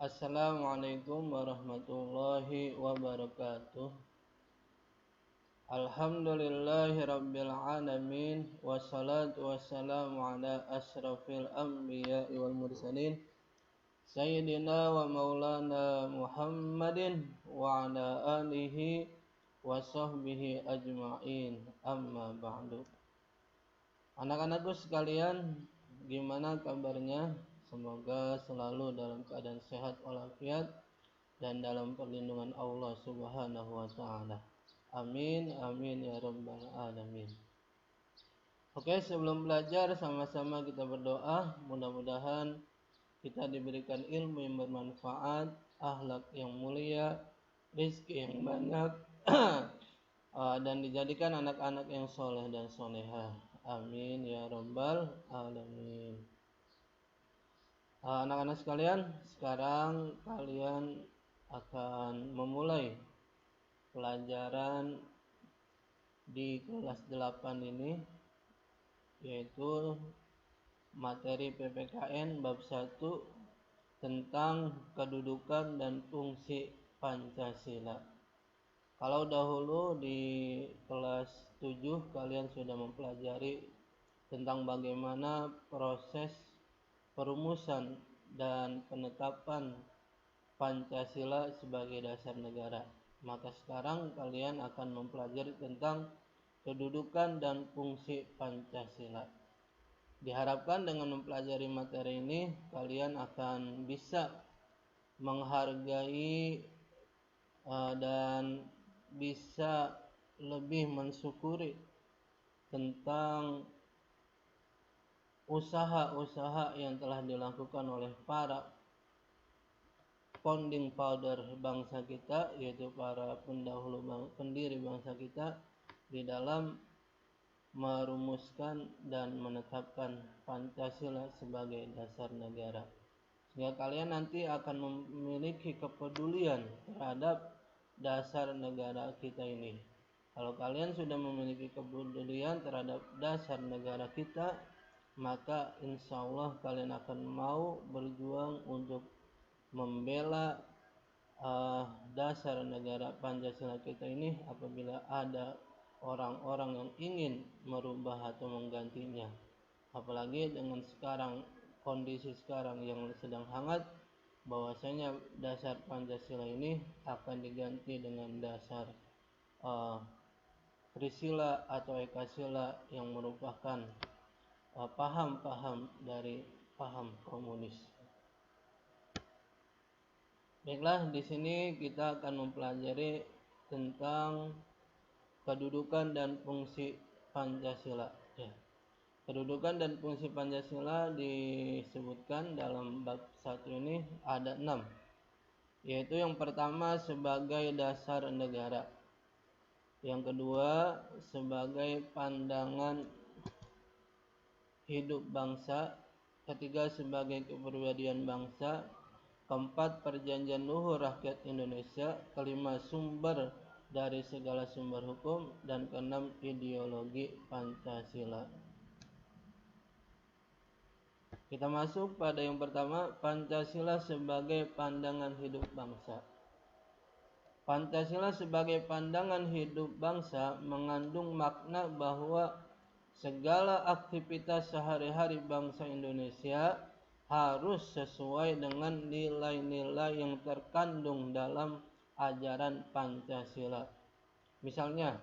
Assalamualaikum warahmatullahi wabarakatuh. Alhamdulillahi rabbil alamin. Wassalatu wassalamu ala ashrafil anbiya'i wal mursalin Sayyidina wa maulana Muhammadin wa ala alihi wa sahbihi ajma'in. Amma ba'du. Anak-anakku sekalian, gimana kabarnya? Semoga selalu dalam keadaan sehat walafiat dan dalam perlindungan Allah Subhanahu wa taala. Amin amin ya rabbal alamin. Oke, sebelum belajar sama-sama kita berdoa, mudah-mudahan kita diberikan ilmu yang bermanfaat, akhlak yang mulia, rezeki yang banyak dan dijadikan anak-anak yang soleh dan solehah. Amin ya rabbal alamin. Anak-anak sekalian, sekarang kalian akan memulai pelajaran di kelas 8 ini, yaitu materi PPKN bab 1 tentang kedudukan dan fungsi Pancasila. Kalau dahulu di kelas 7 kalian sudah mempelajari tentang bagaimana proses perumusan dan penetapan Pancasila sebagai dasar negara. Maka sekarang kalian akan mempelajari tentang kedudukan dan fungsi Pancasila. Diharapkan dengan mempelajari materi ini kalian akan bisa menghargai dan bisa lebih mensyukuri tentang usaha-usaha yang telah dilakukan oleh para founding father bangsa kita, yaitu para pendiri bangsa kita, di dalam merumuskan dan menetapkan Pancasila sebagai dasar negara. Sehingga kalian nanti akan memiliki kepedulian terhadap dasar negara kita ini. Kalau kalian sudah memiliki kepedulian terhadap dasar negara kita, maka insya Allah kalian akan mau berjuang untuk membela dasar negara Pancasila kita ini apabila ada orang-orang yang ingin merubah atau menggantinya. Apalagi dengan kondisi sekarang yang sedang hangat, bahwasanya dasar Pancasila ini akan diganti dengan dasar Trisila atau Ekasila yang merupakan paham-paham dari paham komunis. Baiklah, di sini kita akan mempelajari tentang kedudukan dan fungsi Pancasila. Kedudukan dan fungsi Pancasila disebutkan dalam bab 1 ini ada 6. Yaitu yang pertama sebagai dasar negara. Yang kedua sebagai pandangan hidup bangsa. Ketiga sebagai kepribadian bangsa. Keempat perjanjian luhur rakyat Indonesia. Kelima sumber dari segala sumber hukum. Dan keenam ideologi Pancasila. Kita masuk pada yang pertama, Pancasila sebagai pandangan hidup bangsa. Pancasila sebagai pandangan hidup bangsa mengandung makna bahwa segala aktivitas sehari-hari bangsa Indonesia harus sesuai dengan nilai-nilai yang terkandung dalam ajaran Pancasila. Misalnya,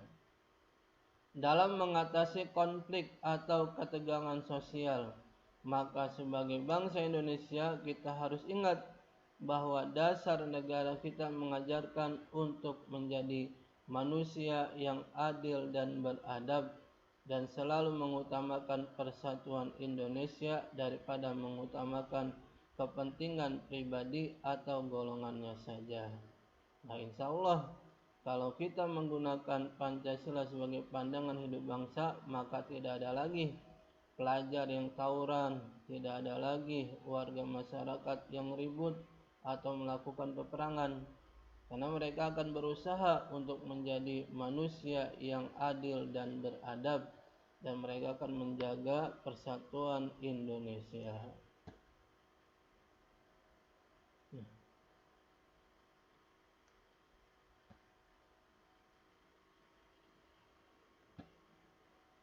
dalam mengatasi konflik atau ketegangan sosial, maka sebagai bangsa Indonesia kita harus ingat bahwa dasar negara kita mengajarkan untuk menjadi manusia yang adil dan beradab dan selalu mengutamakan persatuan Indonesia daripada mengutamakan kepentingan pribadi atau golongannya saja. Nah, insya Allah kalau kita menggunakan Pancasila sebagai pandangan hidup bangsa, maka tidak ada lagi pelajar yang tawuran, tidak ada lagi warga masyarakat yang ribut atau melakukan peperangan, karena mereka akan berusaha untuk menjadi manusia yang adil dan beradab, dan mereka akan menjaga persatuan Indonesia.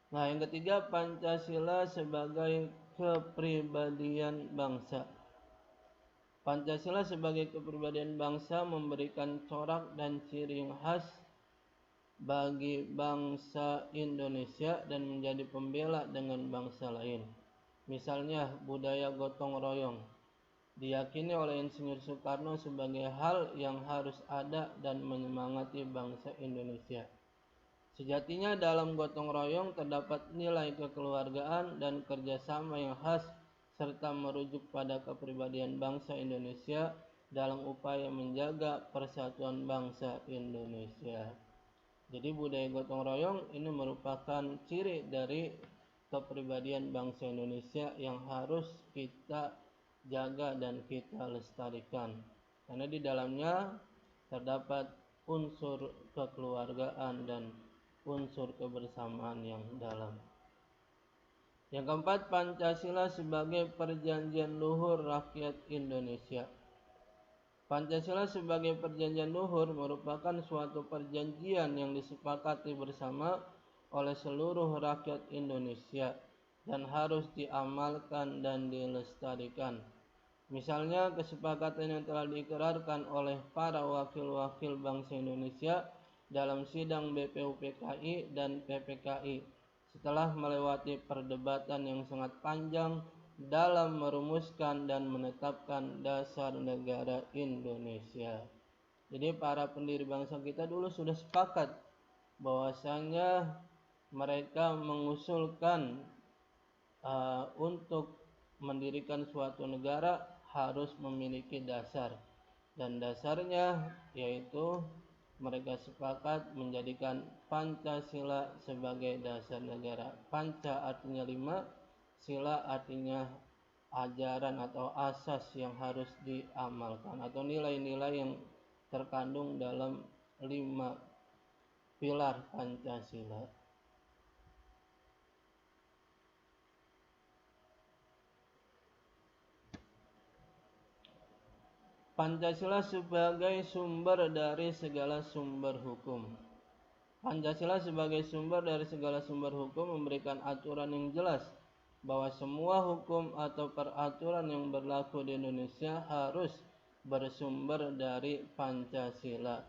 Nah, yang ketiga, Pancasila sebagai kepribadian bangsa. Pancasila sebagai kepribadian bangsa memberikan corak dan ciri yang khas bagi bangsa Indonesia dan menjadi pembela dengan bangsa lain. Misalnya, budaya gotong royong diyakini oleh Insinyur Soekarno sebagai hal yang harus ada dan menyemangati bangsa Indonesia. Sejatinya dalam gotong royong terdapat nilai kekeluargaan dan kerjasama yang khas serta merujuk pada kepribadian bangsa Indonesia dalam upaya menjaga persatuan bangsa Indonesia. Jadi budaya gotong royong ini merupakan ciri dari kepribadian bangsa Indonesia yang harus kita jaga dan kita lestarikan. Karena di dalamnya terdapat unsur kekeluargaan dan unsur kebersamaan yang dalam. Yang keempat, Pancasila sebagai perjanjian luhur rakyat Indonesia. Pancasila sebagai perjanjian luhur merupakan suatu perjanjian yang disepakati bersama oleh seluruh rakyat Indonesia dan harus diamalkan dan dilestarikan. Misalnya, kesepakatan yang telah diikrarkan oleh para wakil-wakil bangsa Indonesia dalam sidang BPUPKI dan PPKI setelah melewati perdebatan yang sangat panjang dalam merumuskan dan menetapkan dasar negara Indonesia. Jadi para pendiri bangsa kita dulu sudah sepakat bahwasanya mereka mengusulkan untuk mendirikan suatu negara harus memiliki dasar, dan dasarnya yaitu mereka sepakat menjadikan Pancasila sebagai dasar negara. Panca artinya 5, sila artinya ajaran atau asas yang harus diamalkan atau nilai-nilai yang terkandung dalam 5 pilar Pancasila. Pancasila sebagai sumber dari segala sumber hukum. Pancasila sebagai sumber dari segala sumber hukum memberikan aturan yang jelas bahwa semua hukum atau peraturan yang berlaku di Indonesia harus bersumber dari Pancasila.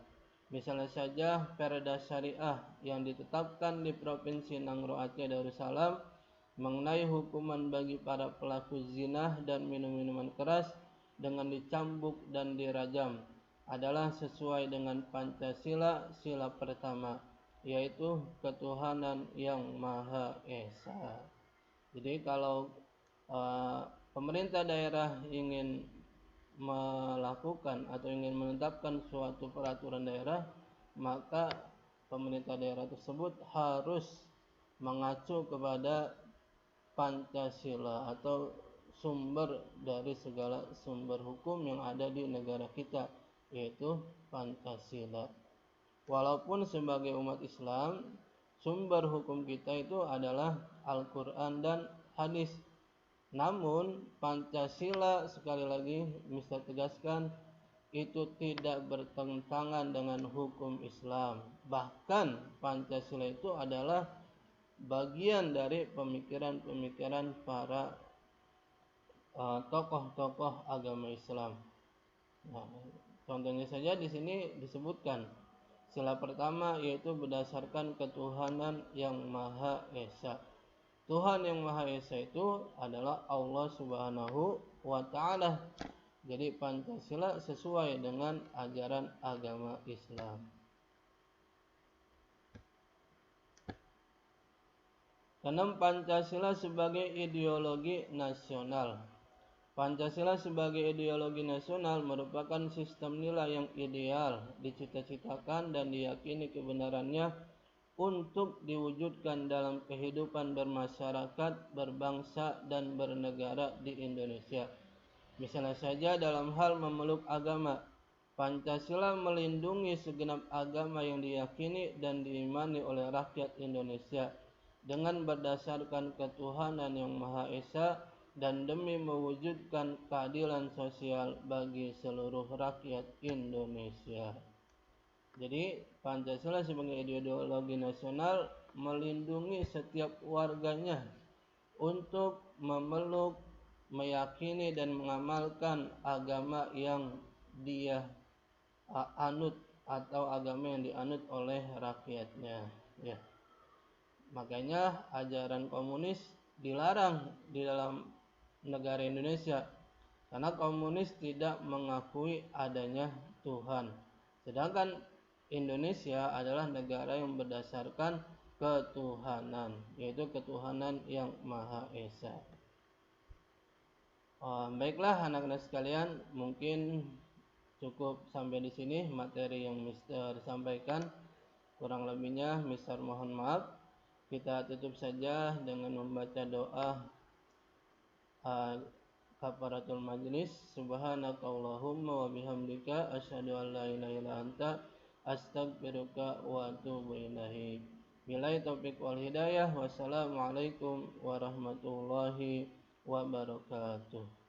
Misalnya saja Perda Syariah yang ditetapkan di Provinsi Nangro Aceh Darussalam mengenai hukuman bagi para pelaku zina dan minum-minuman keras dengan dicambuk dan dirajam adalah sesuai dengan Pancasila sila pertama, yaitu ketuhanan yang Maha Esa. Jadi kalau pemerintah daerah ingin melakukan atau ingin menetapkan suatu peraturan daerah, maka pemerintah daerah tersebut harus mengacu kepada Pancasila atau sumber dari segala sumber hukum yang ada di negara kita, yaitu Pancasila. Walaupun sebagai umat Islam, sumber hukum kita itu adalah Al-Quran dan hadis. Namun Pancasila, sekali lagi Mister tegaskan, itu tidak bertentangan dengan hukum Islam. Bahkan Pancasila itu adalah bagian dari pemikiran-pemikiran para tokoh-tokoh agama Islam. Nah, contohnya saja di sini disebutkan sila pertama yaitu berdasarkan ketuhanan yang Maha Esa. Tuhan yang Maha Esa itu adalah Allah Subhanahu wa Ta'ala. Jadi Pancasila sesuai dengan ajaran agama Islam. Keenam, Pancasila sebagai ideologi nasional. Pancasila sebagai ideologi nasional merupakan sistem nilai yang ideal, dicita-citakan dan diyakini kebenarannya untuk diwujudkan dalam kehidupan bermasyarakat, berbangsa, dan bernegara di Indonesia. Misalnya saja dalam hal memeluk agama, Pancasila melindungi segenap agama yang diyakini dan diimani oleh rakyat Indonesia dengan berdasarkan ketuhanan yang Maha Esa dan demi mewujudkan keadilan sosial bagi seluruh rakyat Indonesia. Jadi Pancasila sebagai ideologi nasional melindungi setiap warganya untuk memeluk, meyakini dan mengamalkan agama yang dia anut atau agama yang dianut oleh rakyatnya. Ya. Makanya ajaran komunis dilarang di dalam negara Indonesia karena komunis tidak mengakui adanya Tuhan. Sedangkan Indonesia adalah negara yang berdasarkan ketuhanan, yaitu ketuhanan yang Maha Esa. Baiklah anak-anak sekalian, mungkin cukup sampai di sini materi yang Mister sampaikan. Kurang lebihnya Mister mohon maaf. Kita tutup saja dengan membaca doa kafaratul majlis. Subhanakallahumma wa bihamdika asyhadu an la ilaha illa anta astaghfiruka wa atubu ilaik. Billahi taufiq wal hidayah. Wassalamualaikum warahmatullahi wabarakatuh.